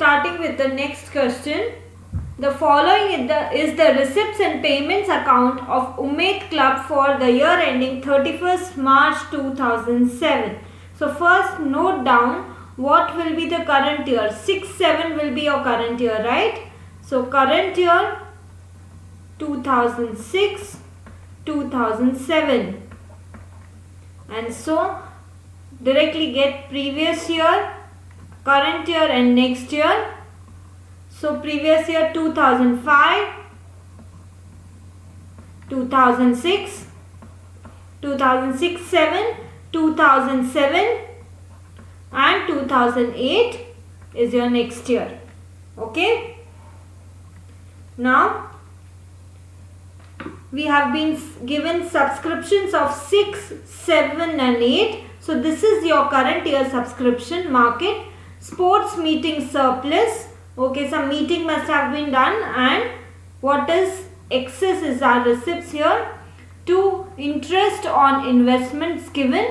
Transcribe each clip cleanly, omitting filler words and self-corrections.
starting with the next question. The following is the receipts and payments account of Umaid Club for the year ending 31st March 2007. So first note down what will be the current year. 6-7 will be your current year, right? So current year 2006, 2007. And so directly get previous year, current year and next year. So previous year 2005, 2006, 2006-7, 2007 and 2008 is your next year. Okay. Now we have been given subscriptions of 6, 7 and 8. So this is your current year subscription. Market. Sports meeting surplus. Okay, some meeting must have been done, and what is excess is our receipts here. 2. Interest on investments given.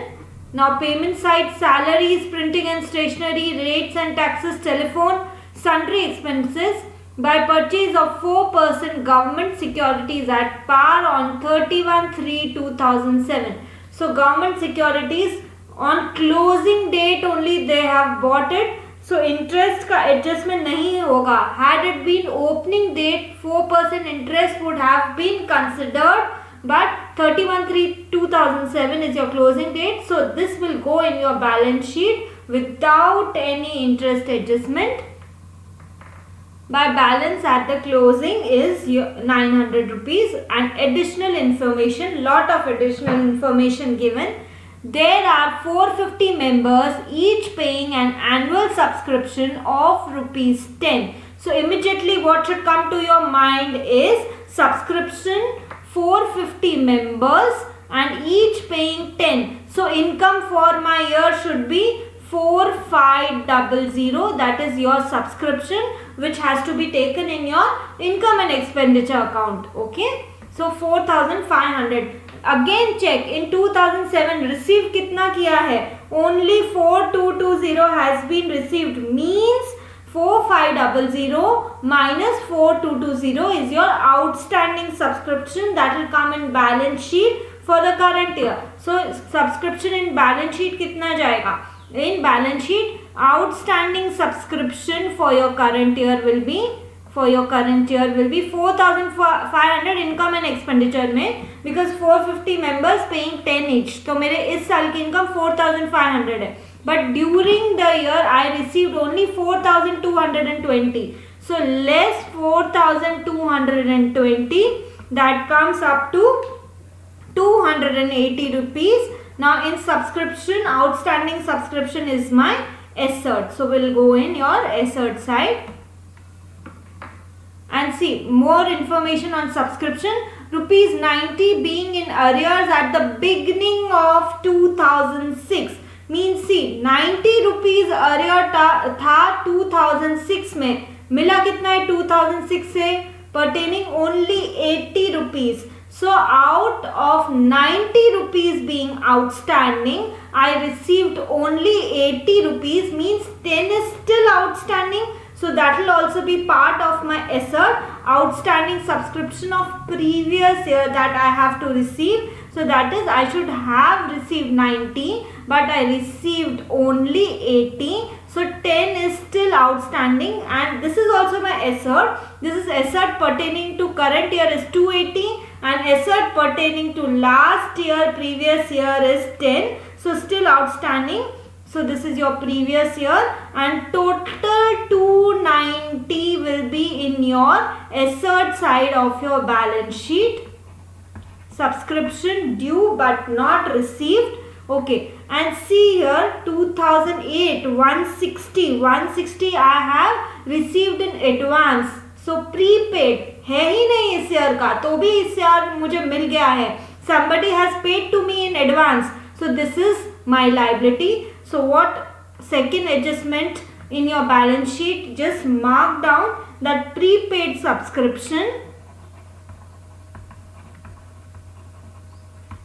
Now payment side, salaries, printing and stationery, rates and taxes, telephone, sundry expenses by purchase of 4% government securities at par on 31/3/2007. So government securities on closing date only they have bought it. So interest का adjustment नहीं होगा. Had it been opening date, 4% interest would have been considered, but 31/3/2007 is your closing date. So this will go in your balance sheet without any interest adjustment. By balance at the closing is 900 rupees, and additional information, lot of additional information given. There are 450 members, each paying an annual subscription of rupees 10. So immediately what should come to your mind is subscription 450 members and each paying 10. So income for my year should be 4500. That is your subscription which has to be taken in your income and expenditure account. Okay. So 4500. Again check in 2007 receive कितना किया है. Only 4220 has been received, means 4500 minus 4220 is your outstanding subscription that will come in balance sheet for the current year. So subscription in balance sheet कितना जाएगा? In balance sheet outstanding subscription for your current year will be 4500 income and expenditure में, because 450 members paying 10 each. तो मेरे इस साल की income 4500 है, but during the year I received only 4220. So less 4220, that comes up to 280 rupees. Now in subscription, outstanding subscription is my assert. So we'll go in your assert side and see more information on subscription. Rupees 90 being in arrears at the beginning of 2006, means see 90 rupees arrear था 2006 में, मिला कितना है 2006 से, pertaining only 80 rupees. So out of 90 rupees being outstanding, I received only 80 rupees, means 10 is still outstanding. So that will also be part of my assert, outstanding subscription of previous year that I have to receive. So that is I should have received 90, but I received only 80. So 10 is still outstanding, and this is also my assert. This is assert pertaining to current year is 280, and assert pertaining to last year, previous year is 10. So still outstanding. So this is your previous year, and total 290 will be in your assert side of your balance sheet. Subscription due but not received. Okay, and see here 2008 160 I have received in advance. So prepaid है ही नहीं इस year का, तो भी इस year मुझे मिल गया है. Somebody has paid to me in advance. So this is my liability. So what second adjustment in your balance sheet, just mark down that prepaid subscription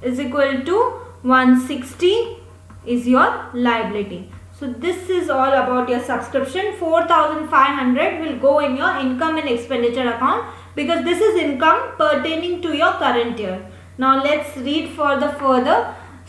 is equal to 160 is your liability. So this is all about your subscription. 4,500 will go in your income and expenditure account because this is income pertaining to your current year. Now let's read further.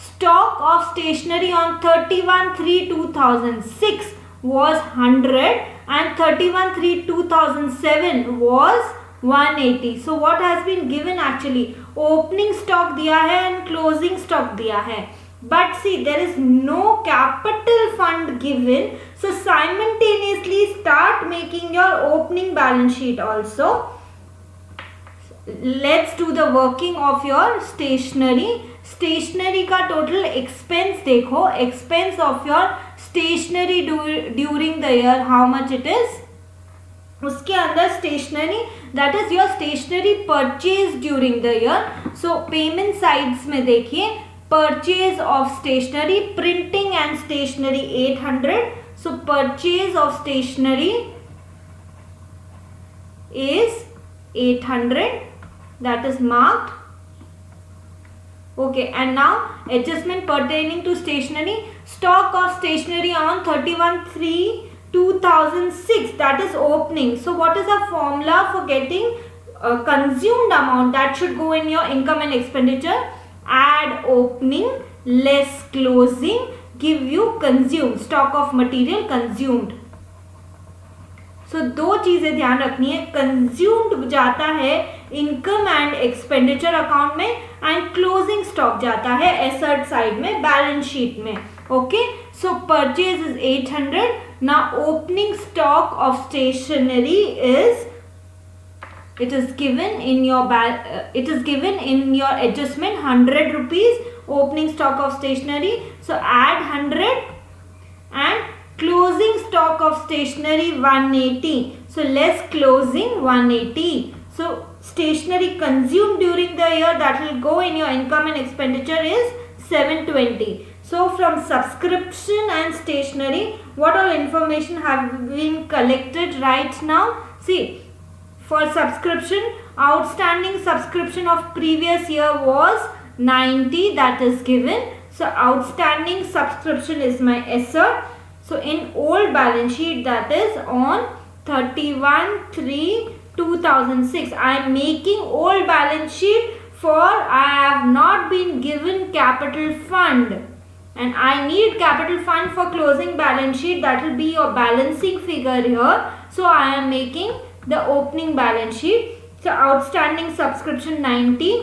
Stock of stationery on 31/3/2006 was 100 and 31/3/2007 was 180. So what has been given actually? Opening stock दिया है and closing stock दिया है. But see, there is no capital fund given. So simultaneously start making your opening balance sheet also. Let's do the working of your stationery. Stationery का total expense देखो. Expense of your stationery during the year, how much it is? उसके अंदर stationery, that is your stationery purchase during the year. So payment sides में देखिए, purchase of stationery, printing and stationery 800. So purchase of stationery is 800. That is marked. Okay, and now adjustment pertaining to stationery. Stock of stationery on 31/3/2006, that is opening. So what is the formula for getting consumed amount? That should go in your income and expenditure. Add opening less closing give you consumed, stock of material consumed. So दो चीजें ध्यान रखनी है. Consumed जाता है income and expenditure account में and closing stock जाता है एसेट साइड में, बैलेंस शीट में. Okay, so purchase is 800. Now opening stock of stationery is, it is given in your adjustment 100 rupees opening stock of stationery. So add 100 and closing stock of stationery 180. So less closing 180. So stationery consumed during the year, that will go in your income and expenditure, is 720. So from subscription and stationery, what all information have been collected right now? See, for subscription, outstanding subscription of previous year was 90, that is given. So outstanding subscription is my asset. So in old balance sheet, that is on 31/3/2006, I am making old balance sheet for I have not been given capital fund and I need capital fund for closing balance sheet. That will be your balancing figure here. So I am making the opening balance sheet. So outstanding subscription 90.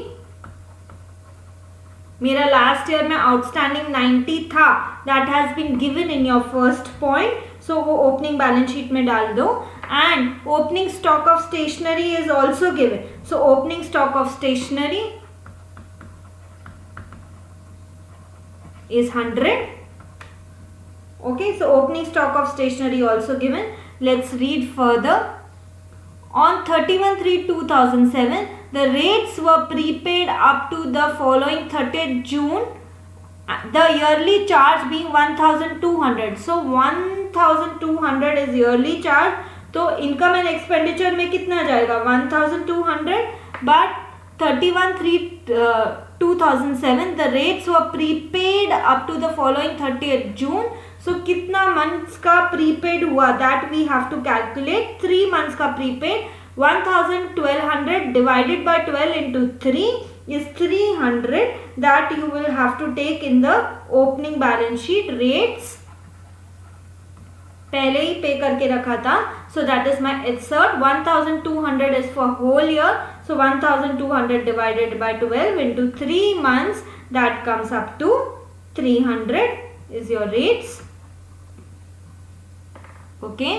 मेरा last year में outstanding 90 था. That has been given in your first point. So वो opening balance sheet में डाल दो. And opening stock of stationery is also given. So opening stock of stationery is 100. Okay, so opening stock of stationery also given. Let's read further. On 31/3/2007, the rates were prepaid up to the following 30th June, the yearly charge being 1,200. So 1,200 is yearly charge. तो income and expenditure में कितना जाएगा? 1,200. But 31/3/2007 the rates were prepaid up to the following 30th June. So कितना months का prepaid हुआ? That we have to calculate. 3 months का prepaid. 1,1200 divided by 12 into 3 is 300. That you will have to take in the opening balance sheet. Rates पहले ही पे करके रखा था. So that is my asset. 1,200 is for whole year. So 1,200 divided by 12 into 3 months, that comes up to 300 is your rates. Okay.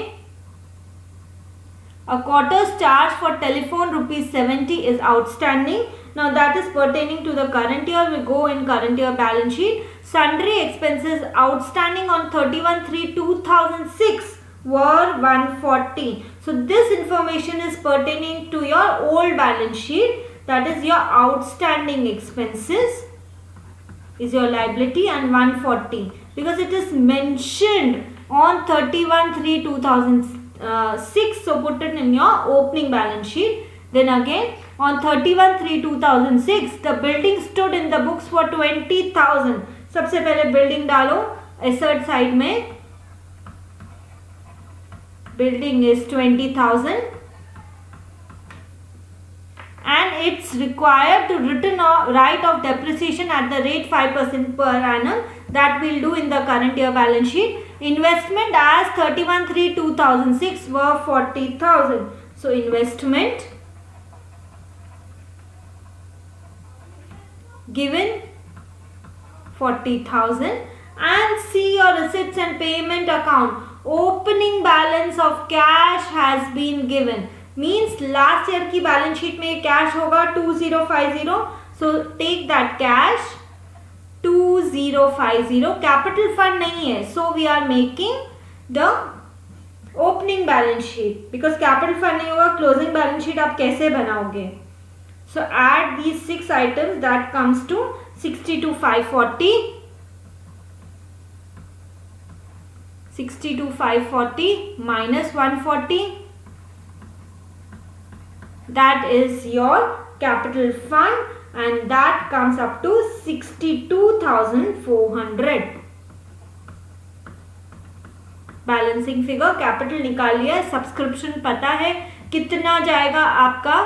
A quarter's charge for telephone ₹70 is outstanding. Now that is pertaining to the current year. We go in current year balance sheet. Sundry expenses outstanding on 31/3/2006 were 140. So this information is pertaining to your old balance sheet. That is your outstanding expenses is your liability and 140 because it is mentioned on 31/3/2006. So put it in your opening balance sheet. Then again on 31/3/2006 the building stood in the books for 20,000. सबसे पहले building डालो asset side में. building is 20,000 and it's required to write off depreciation at the rate 5% per annum. That we'll do in the current year balance sheet. Investment as 31/3/2006 were 40,000. So investment given 40,000 and see your receipts and payment account. Opening balance of cash has been given. Means last year की balance sheet में cash होगा 2050. So take that cash 2050. Capital fund नहीं है. So we are making the opening balance sheet. Because capital fund नहीं होगा, closing balance sheet आप कैसे बनाओगे? So add these 6 items, that comes to 62,540. 62,540 minus 140. That is your capital fund and that comes up to 62,400. Balancing figure capital निकाल लिया. Subscription पता है कितना जाएगा आपका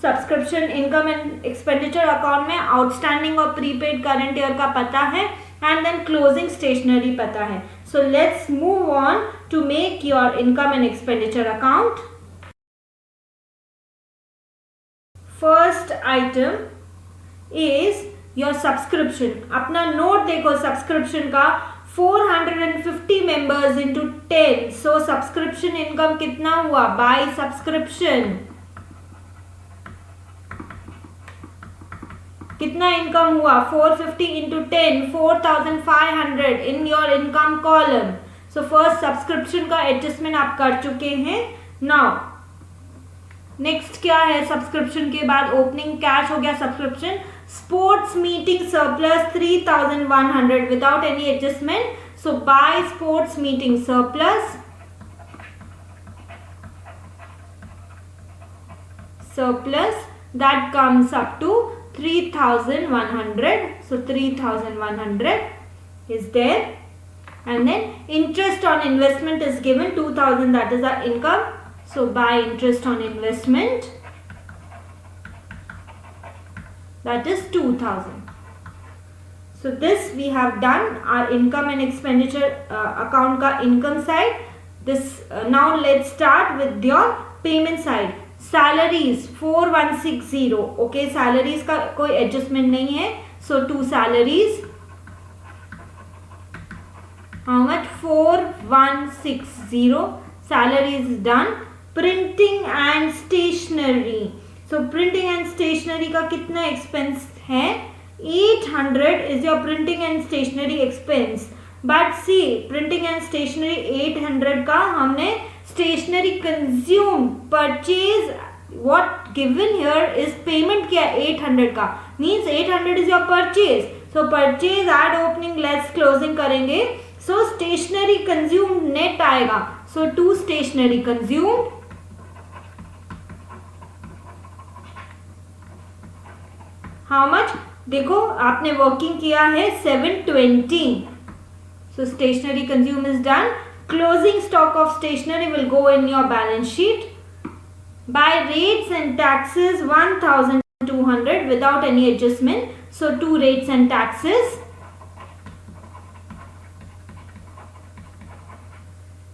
subscription income and expenditure account में. आउटस्टैंडिंग और प्रीपेड करंट ईयर का पता है एंड देन क्लोजिंग स्टेशनरी पता है. So let's move on to make your income and expenditure account. First item is your subscription. अपना नोट देखो सब्सक्रिप्शन का 450 members into 10. So subscription income कितना हुआ बाय सब्सक्रिप्शन? कितना इनकम हुआ? 450 into 10 4,500 in your income column. So first subscription का adjustment आप कर चुके हैं. नाउ नेक्स्ट क्या है? सब्सक्रिप्शन के बाद ओपनिंग कैश हो गया subscription. Sports meeting surplus 3,100 without any adjustment. So by sports meeting surplus that comes up to 3,100. So 3,100 is there and then interest on investment is given 2,000, that is our income. So by interest on investment, that is 2,000. So this we have done our income and expenditure account ka income side. This now let's start with your payment side. Salaries 4160. Okay, salaries का कोई adjustment नहीं है. So to salaries, how much? 4160. Salaries is done. Printing and stationery. So printing and stationery का कितना expense है? 800 is your printing and stationery expense. But see, printing and stationery 800 का हमने stationery consume purchase what given here is payment किया 800 का. Means 800 is your purchase. So purchase add opening less closing करेंगे. So stationery consumed net आएगा. So to stationery consumed, how much? देखो आपने working किया है 720. So stationery consume is done. Closing stock of stationery will go in your balance sheet. By rates and taxes 1,200 without any adjustment. So two rates and taxes.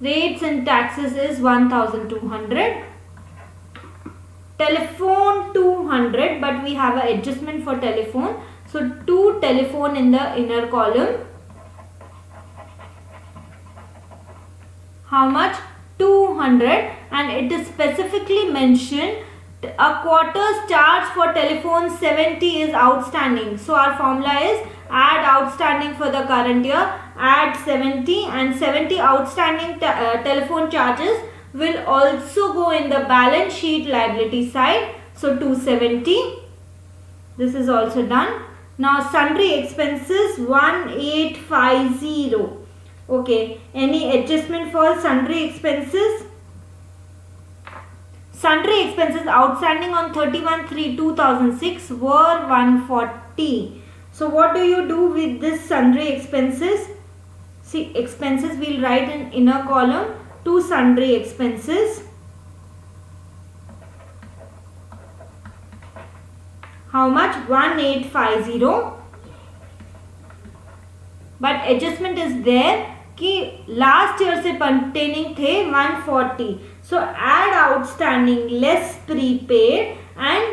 Rates and taxes is 1,200. Telephone 200, but we have an adjustment for telephone. So 2 telephone in the inner column. How much? 200, and it is specifically mentioned a quarter's charge for telephone 70 is outstanding. So our formula is add outstanding for the current year, add 70, and 70 outstanding telephone charges will also go in the balance sheet liability side. So 270. This is also done. Now sundry expenses 1850. Okay, any adjustment for sundry expenses? Sundry expenses outstanding on 31/3/2006 were 140. So what do you do with this sundry expenses? See, expenses we'll write in inner column. to sundry expenses. How much? 1850. But adjustment is there कि last year से pertaining थे 140. So add outstanding less prepaid and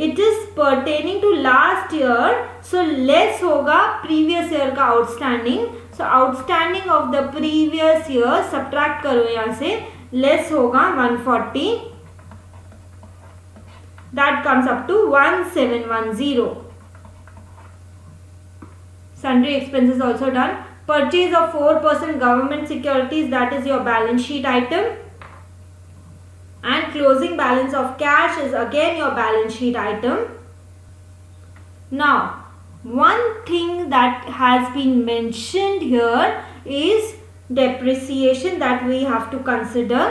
it is pertaining to last year. So less होगा previous year का outstanding. So outstanding of the previous year subtract करो यहाँ से, less होगा 140. That comes up to 1710. Sundry expenses also done. Purchase of 4% government securities, that is your balance sheet item. And closing balance of cash is again your balance sheet item. Now, one thing that has been mentioned here is depreciation that we have to consider.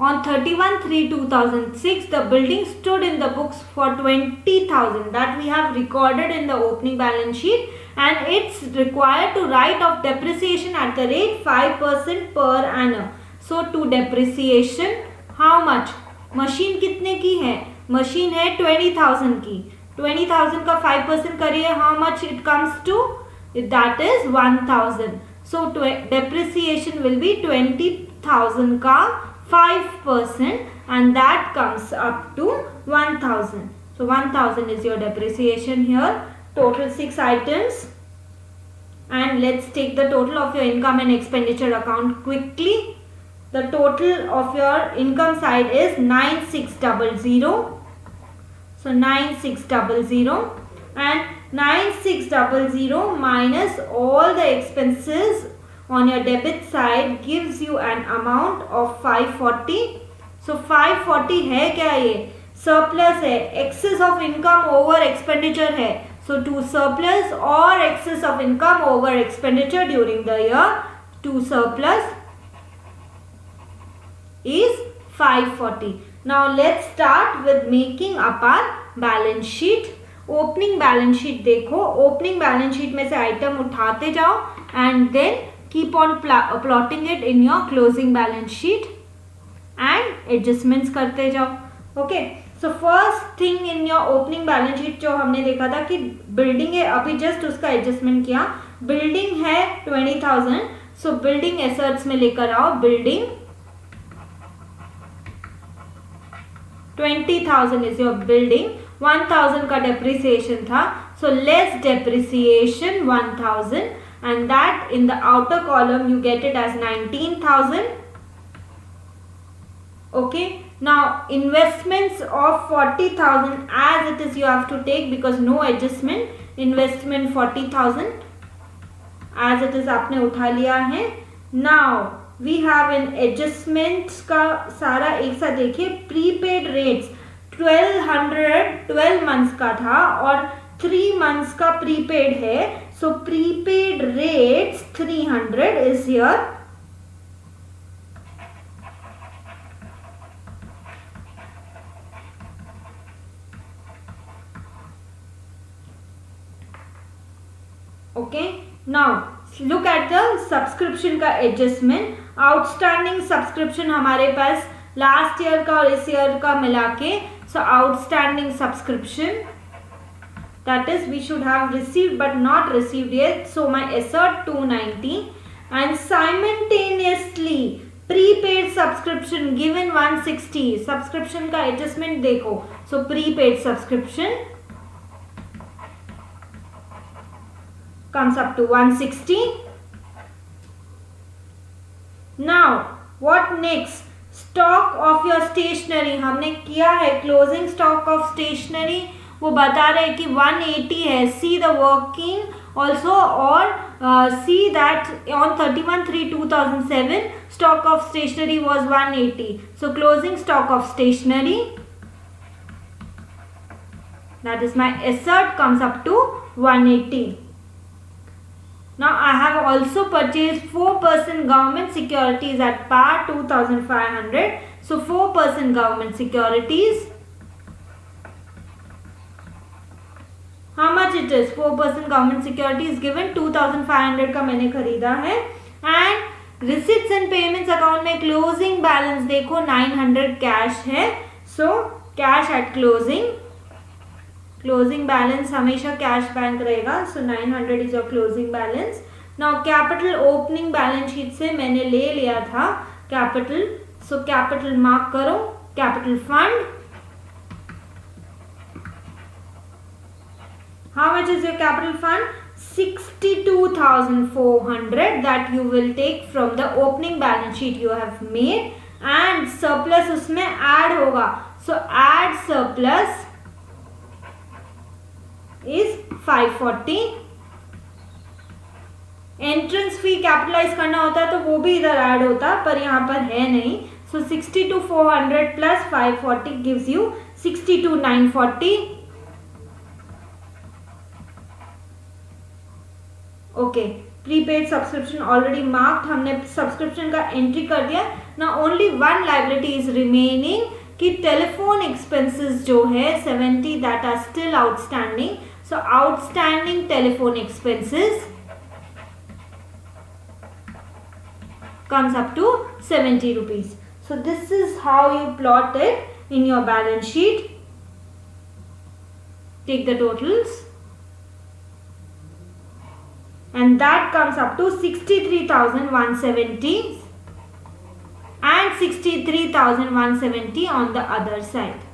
On 31/3/2006, the building stood in the books for 20,000. That we have recorded in the opening balance sheet, and it's required to write off depreciation at the rate 5% per annum. So to depreciation, how much? Machine कितने की है? Machine है 20,000 की. 20,000 का 5% करिए, how much it comes to? That is 1,000. So depreciation will be 20,000 का 5%, and that comes up to 1,000. So 1,000 is your depreciation here. Total 6 items. And let's take the total of your income and expenditure account quickly. The total of your income side is 9600. So 9600, and 9600 minus all the expenses on your debit side gives you an amount of 540. So 540 है क्या? ये surplus है, excess of income over expenditure है. So to surplus or excess of income over expenditure during the year, to surplus is 540. Now let's start with making up our balance sheet. Opening balance sheet देखो, opening balance sheet में से item उठाते जाओ and then keep on plotting it in your closing balance sheet and adjustments करते जाओ. Okay, so first thing in your opening balance sheet जो हमने देखा था कि बिल्डिंग है, अभी जस्ट उसका एडजस्टमेंट किया. बिल्डिंग है 20,000. सो बिल्डिंग एसेट्स में लेकर आओ. Building 20,000 is your building. 1,000 का डेप्रिसिएशन था. So less depreciation 1,000, and that in the outer column you get it as 19,000. Okay, now investments of 40,000 as it is you have to take because no adjustment. Investment 40,000 as it is आपने उठा लिया है. Now we have an adjustments का सारा एक साथ देखिए. Prepaid rates 1200 months का था और 3 months का प्रीपेड है. So prepaid rates 300 is here. Okay, now look at the subscription का adjustment. Outstanding subscription हमारे पास लास्ट ईयर का और इस ईयर का मिला के. So outstanding subscription, that is we should have received but not received yet. So my assert 290, and simultaneously prepaid subscription given 160. subscription का adjustment देखो. So prepaid subscription comes up to 160. Now what next? Stock of your stationery हमने किया है. closing stock of stationery वो बता रहे कि 180 है. see the working also, or see that on 31/3/2007 stock of stationery was 180. so closing stock of stationery, that is my assert, comes up to 180. Now I have also purchased 4% government securities at par 2,500. So 4% government securities. How much it is? 4% government securities given 2,500 का मैंने खरीदा है. And receipts and payments account में closing balance देखो 900 cash है, so cash at closing, closing balance हमेशा cash bank रहेगा, सो 900 is your closing balance. Now capital opening balance sheet से मैंने ले लिया था कैपिटल, सो कैपिटल मार्क करो. Capital fund, how much is your capital fund? 62,400 that you will take from the opening balance sheet you have made, and surplus उसमें add होगा, so add surplus is 540. Entrance fee capitalize करना होता है तो वो भी इधर ऐड होता, पर यहाँ पर है नहीं, so 62,400 plus 540 gives you 62,940. Okay, prepaid subscription already marked, हमने सब्सक्रिप्शन का एंट्री कर दिया. ना only one liability is remaining कि टेलीफोन एक्सपेंसेस जो है 70 that are still outstanding, so outstanding telephone expenses comes up to 70 rupees. So this is how you plot it in your balance sheet. Take the totals, and that comes up to 63,170 and 63,170 on the other side.